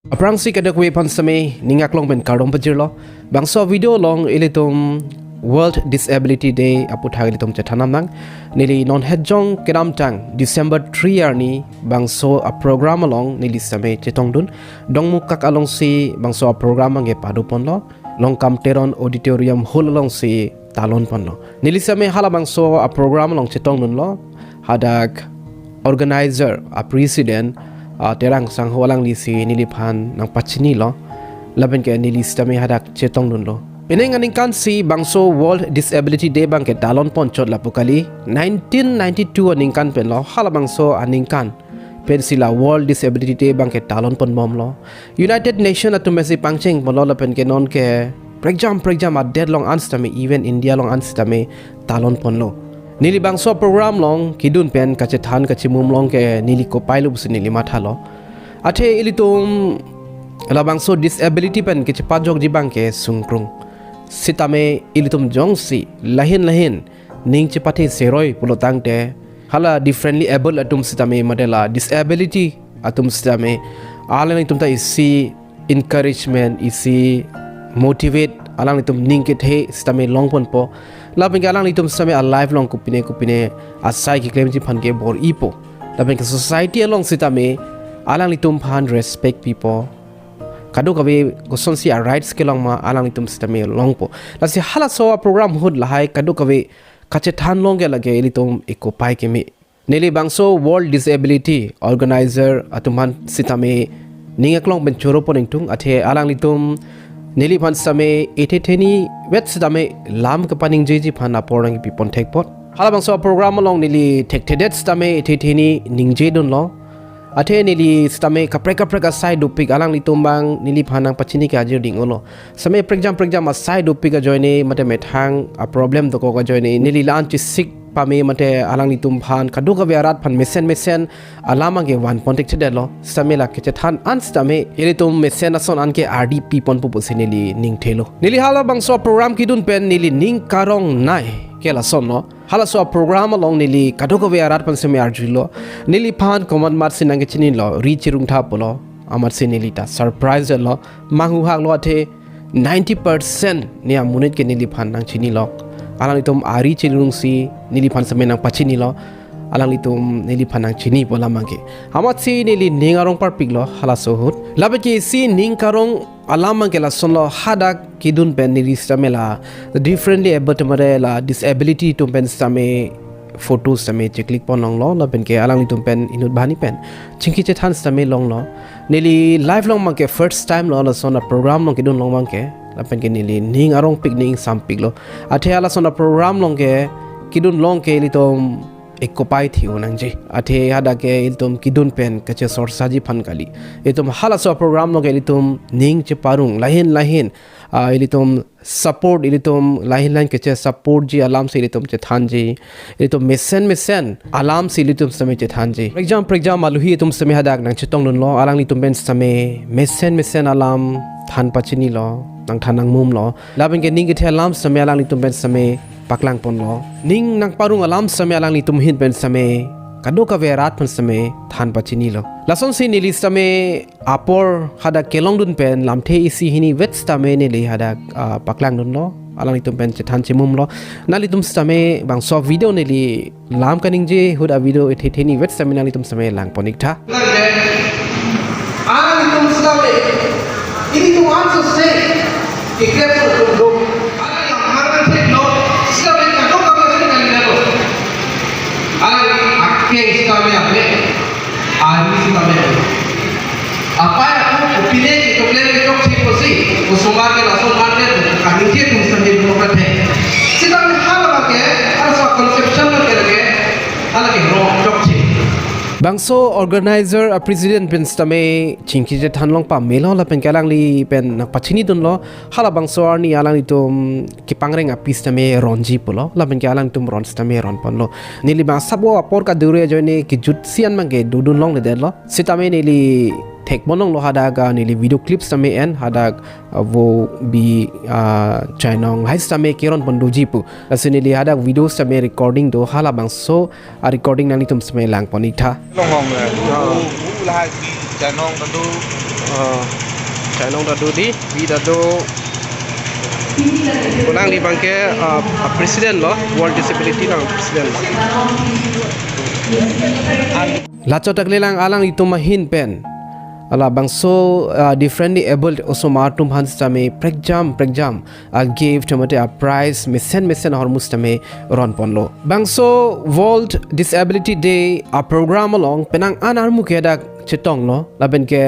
Aprang si kadak we pan same ningak long ben kardom pajirlo bangso video long ilitum World Disability Day Aphuthak ilitum Chethanam nang nili non hejong kedam tang December 3 arni bangso a program along nili same Chetongdun Dongmukak along si bangso a program nge padu ponlo long kamteron auditorium hall along si Katalon ponlo nili same hala bangso a program along Chetongdun lo hadak organizer a president terang sang hualang lisi nilipan ng pachini lo laban ke nilista me hadak Chetongdun lo pineng aning kan si bangso World Disability Day bang ke Katalon pon chot lapukali 1992 aning kan pen lo hala bangso aning kan pen sila World Disability Day bang ke Katalon pon mom lo United Nation atu mesi pangcheng pon lo lapen ke non ke program at dead long anstame even India long anstame Katalon pon lo nili bangso program long kidun pen Chethan Chemum long ke nili ko pailu bus nili mathalo athe ilitum la bangso disability pen ke chepajok jibang ke sungkrung sitame ilitum jongsi lahin ning chepati seroi pulotang te hala differently able atum sitame madela disability atum sitame alang itum ta isi encouragement isi motivate alang itum ningkit he sitame long pon po labeng alang itum same a lifelong kupine asai ki claim ji phan ke bor ipo labeng society along sitame alang itum phan respect people kadu kabe goson si a rights ke long ma alang itum sitame long po la si hala so program hud lahai kadu kabe Chethan long ke lage ilitum eko pai ke me neli bangso World Disability Organizer atuman sitame ningak long ben choro poning tung athe alang itum nili phan same etetheni wet same lam ka paning jeji phana porang pi pon thek pot hala bangso program along nili thekthedet same etetheni ningje don lo athe nili same ka preka side upik alang litumbang nili phanang pachini ka jir ding olo same program a side upik ga joine mate methang a problem to ko ga joine nili lan chi sik pame mate alang litum phan kadu ka viarat phan mesen alama ge wan pontek chede lo samela ke Chethan an stame ilitum mesen ason an ke RDP pon pu posineli ning thelo nili hala bangso program kidun pen nili ning karong nai kela son no hala so program along nili kadu ka viarat phan seme arjilo nili phan command mar sinang ke chinin lo richirung tha polo amar sineli ta surprise lo mangu hak lo athe 90% nia munit ke nili phan nang chini lo alang itum ari chilung si nili phan same nang pachini lo alang itum nili phan nang chini bola mangke hamat si nili ningarong parpik lo hala sohut labaki si ningkarong alamang ke la sonlo hadak kidun pen nili stamela differently able la disability to pen same photos same cheklik ponong lo la pen ke alang itum pen inut bani pen chingki Chethan same long lo nili live long mangke first time lo la sona program long kidun long mangke lapen ke nili ning arong picnic sampik lo athe ala sona program long ke kidun long ke litom ekopai thiu nang je athe hada ke iltom kidun pen kache sor saji phan kali etom hala so program long ke litom ning che parung lahin ilitom support ilitom lahin kache support ji alam se ilitom Chethan ji ilitom mesen alam se ilitom same Chethan ji exam aluhi etom same hadak nang Chetongdun lo alang litom ben same mesen alam than pachini lo nang thanang mum lo labeng ke ning ke alam same alang litum ben same paklang pon lo ning nang parung alam same alang litum hin ben same kado ka verat pon same than pachini lo lason si nili same apor hada kelongdun pen lamthe isi hini vet same nili hada paklang dun lo alang litum pen Chethan Chemum lo nalitum same bang so video nili lam kaning je huda video etheni vet same nalitum same lang ponik tha alang litum same ini tu answer say example to do ala yang markan say no sila ka do ka ba sila ni lo ala akke istame apne arni istame apa aku opinion ki to clear ki tok thi posi usumar ke lason marne kami je tum sande no ka the sila ni hala ke ala conception ke lage ala ke ro tok thi bangso organizer a president pen stame chingki Chethan long pa melo la pen kalang li pen nak pachini dun lo hala bangso arni alang itum ki pangreng a pistame ronji polo la pen kalang tum ron stame ron pon lo nili ba sabo apor ka dure joine ki jut sian mangge dudun long le de lo sitame nili thek bonong lo hada ga nili video clips tame en hada wo bi chainong hai tame keron pondu jipu asinili hada video tame recording do hala bangso a recording nang tum sme lang ponitha long long le la bi chainong tu channel da do di vida do pulang di bangke president lo world disability lang president lo lacho takle lang alang itu mahin pen ala bangso differently able also martum hans tame pregjam give tomate a prize mesen hormus tame ron ponlo bangso world disability day a program along penang anarmu kedak chetong lo laben ke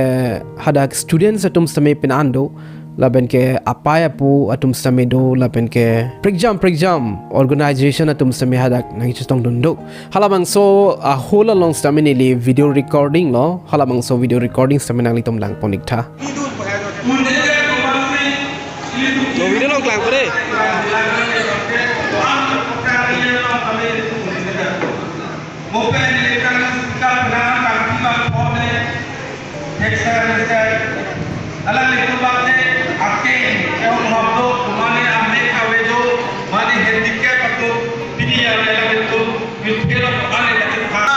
hadak students atum tame penando laben ke apaya pu atum tame do laben ke pregjam organization atum tame hadak nang Chetongdun do halabang so a whole along tame ni video recording lo halabang so video recording tame nang litom lang ponik tha no video long klang pare alam itu bagai akhir yang mampu mana Amerika itu mana handicap atau dunia dalam itu mikirlah mana yang kita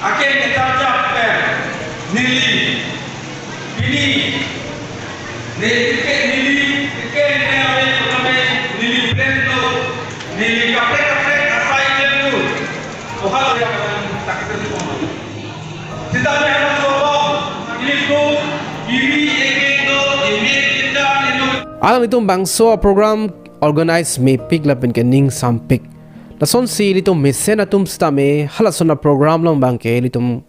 akhir kita capai nili ini nili brand tu nili kafe asai itu ohal yang tak kita tidak ada alam itu bangso program organize me pick lapen ke ning sampik lason si litum mesen atum stame halasona program long bangke litum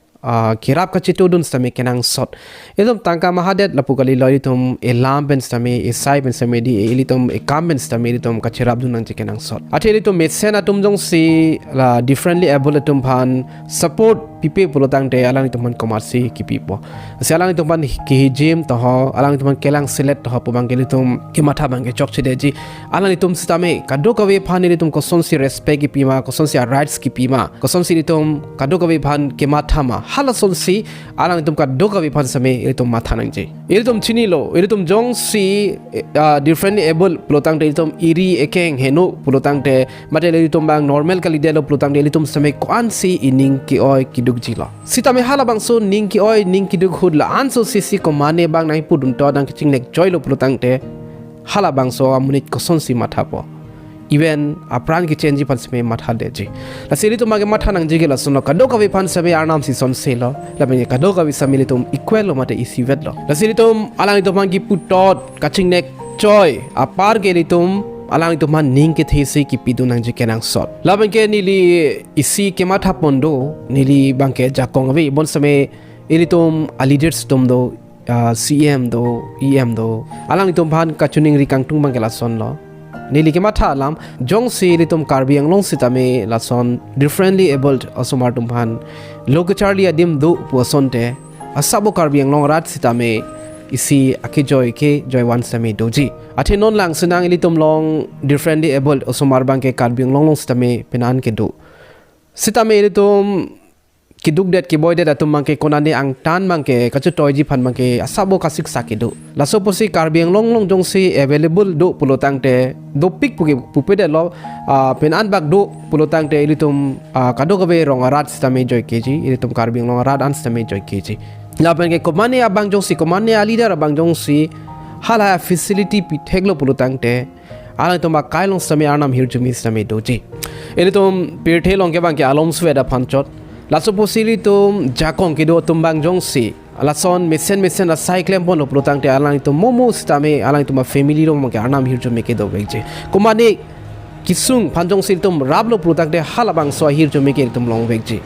kirap Kachetongdun stame kenang sot itum tangka mahadet lapukali lo litum elam ben stame esai ben stame di litum ekam ben stame litum kachirap dun nang kenang sot ate litum mesen atum jong si la differently able atum phan support pipe pulotang te alang itu man komersi kipi po alang itu man ki gym to ho alang itu man kelang select to ho pubang ke litum ke matha bang ke chok chide ji alang itum stame kado kawe phan litum ko sonsi respect ki pima ko sonsi rights ki pima ko sonsi litum kado kawe phan ke matha ma hala sonsi alang itum kado kawe phan same litum matha nang ji litum chini lo litum jong si differently able pulotang te litum iri ekeng henu pulotang te mate litum bang normal kali de lo pulotang te litum same ko an si ining ki oi ki jila sita me hala bang so ningki oi ningki dug hud la anso sisi ko mane bang nai pudun to dang ching nek joy lo plutang te hala bang so amunit ko son si matha po even apran ki change pan sme matha de ji la sili to mage matha nang jige la sono kado ka vi pan sme arnam si son se lo la me kado ka vi samili tum equal lo mate isi vet lo la sili tum alang to mang ki putot ka ching nek joy apar ke litum alang itu man ning ke thesi ki pidu nang je kenang sot laban ke nili isi ke matha pondo nili bangke jakong ave bon same ilitum leaders tum do cm do em do alang itu ban ka chuning rikang tung bangke la son lo nili ke matha alam jong si ilitum Karbi ang long sitame la son differently abled asomar tum ban lokacharli adim do puasonte asabo Karbi ang long rat sitame isi akijoy ke joy wan same doji ate non lang senang ilitum long differently able osomar bangke Karbi long long stame penan ke do sitame ilitum kiduk det ki boy det atum bangke konane ang tan bangke kachutoy ji phan bangke asabo kasik sakidu laso posi Karbi long long jong si available do pulotang te do pik pupe de lo penan bak do pulotang te ilitum kado gabe rong arat stame joy keji ilitum Karbi long arat an stame joy keji laban ke komane abang jong si komane leader abang jong si hala facility pi theglo pulutang te alang to ma kailong sami arnam hirjumi sami doji ele tom pirthe long ke bang ke alom sweda phanchot laso posili tom jakong ke do tumbang jong si alason mesen a cyclem bon pulutang te alang to momo stame alang to ma family ro ma ke arnam hirjumi ke do beje komane kisung phanjong sil tom rablo pulutang te hala bang so hirjumi ke tom long beje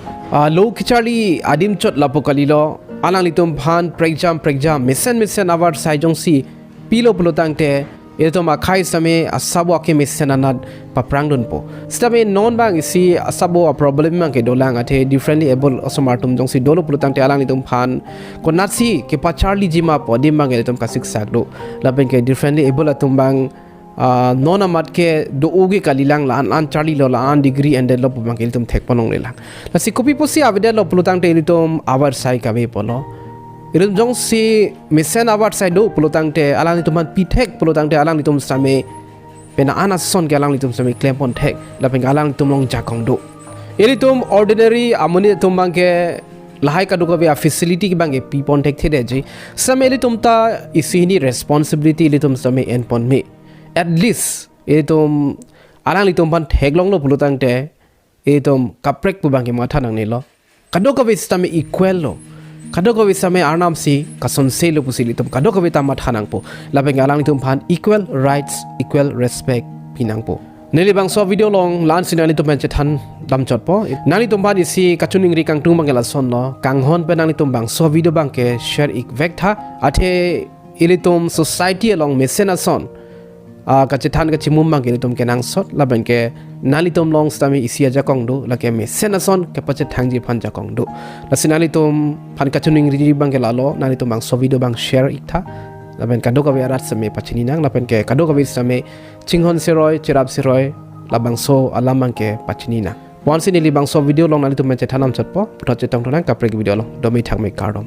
lo kichali adim chot lapokalilo alang litum phan pregjam mesen award saijong si pilo pulutang te ito makai same asabo ake mesen anad paprangdun po stame non bang isi asabo a problem mang ke dolang ate differently able osomartum jong si dolo pulutang te alang litum phan ko natsi ke pa charlie jima po dim bang litum kasik sakdo laben ke differently able atum bang non amat ke do ugi kalilang lan charlie lo lan degree and develop bang litum thek ponong lelang la si kopi posi avede lo pulutang te litum award sai kabe polo irum jong si mesen award sai do pulutang te alang litum man pitek pulutang te alang litum same pena anas son ke alang litum same claim pon thek la peng alang litum long jakong do ilitum ordinary amuni tum bang ke lahai ka duka via facility ki bang e pi pon tek thede ji same litum ta isi ni responsibility litum same en pon me at least litum alang litum pan theglong lo bulutang te litum kaprek pu bang ki ma thanang ni lo kaduka vi same equal lo kaduka vi same arnam si kason se lo pusi litum kaduka vi ta ma thanang po labeng alang litum pan equal rights equal respect pinang po nili bang so video long lan sinali to benche than dam chot po nali tum ban isi kachuning ri kang tung bangela son no kang hon pe nali tum bang so video bang ke share ik vek tha athe ilitum society along mesena son ka Chethan ka Chemum bang ke tum ke nang sot la bang ke nali tum long stami isi aja kong do la ke mesena son ke pache thang ji phan ja kong do la sinali tum phan kachuning ri bang ke la lo nali tum bang so video bang share ik tha laben kado ka arat same pachini nang lapen ke kado ka same chinghon seroi chirap seroi labang so alamang ke pachini na once in libang so video long nali tu men Chethanam chatpo putha Chetongdun ka prek video long domi thak me kardom